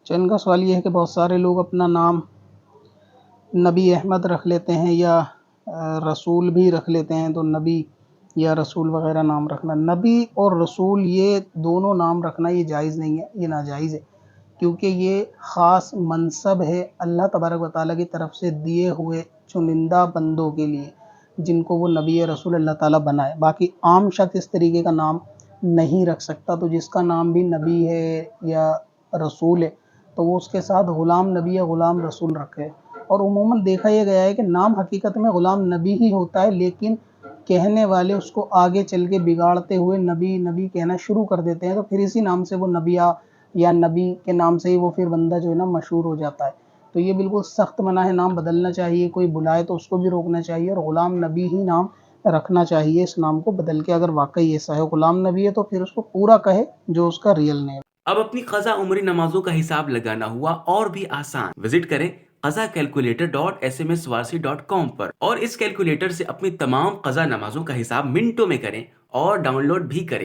چین کا سوال یہ ہے کہ بہت سارے لوگ اپنا نام نبی احمد رکھ لیتے ہیں یا رسول بھی رکھ لیتے ہیں، تو نبی یا رسول وغیرہ نام رکھنا، نبی اور رسول یہ دونوں نام رکھنا یہ جائز نہیں ہے، یہ ناجائز ہے، کیونکہ یہ خاص منصب ہے اللہ تبارک و تعالیٰ کی طرف سے دیے ہوئے چنندہ بندوں کے لیے، جن کو وہ نبی رسول اللہ تعالیٰ بنائے۔ باقی عام شخص اس طریقے کا نام نہیں رکھ سکتا، تو جس کا نام بھی نبی ہے یا رسول ہے تو وہ اس کے ساتھ غلام نبی یا غلام رسول رکھے۔ اور عموماً دیکھا یہ گیا ہے کہ نام حقیقت میں غلام نبی ہی ہوتا ہے، لیکن کہنے والے اس کو آگے چل کے بگاڑتے ہوئے نبی نبی کہنا شروع کر دیتے ہیں، تو پھر اسی نام سے وہ نبیہ یا نبی کے نام سے ہی وہ پھر بندہ جو ہے نا مشہور ہو جاتا ہے۔ تو یہ بالکل سخت منع ہے، نام بدلنا چاہیے، کوئی بلائے تو اس کو بھی روکنا چاہیے، اور غلام نبی ہی نام رکھنا چاہیے، اس نام کو بدل کے اگر واقعی ایسا ہے غلام نبی ہے تو پھر اس کو پورا کہے جو اس کا ریئل نیم۔ اب اپنی قضا عمری نمازوں کا حساب لگانا ہوا اور بھی آسان۔ وزٹ کریں qazakalculator.smswarsi.com پر اور اس کیلکولیٹر سے اپنی تمام قضا نمازوں کا حساب منٹوں میں کریں اور ڈاؤن لوڈ بھی کریں۔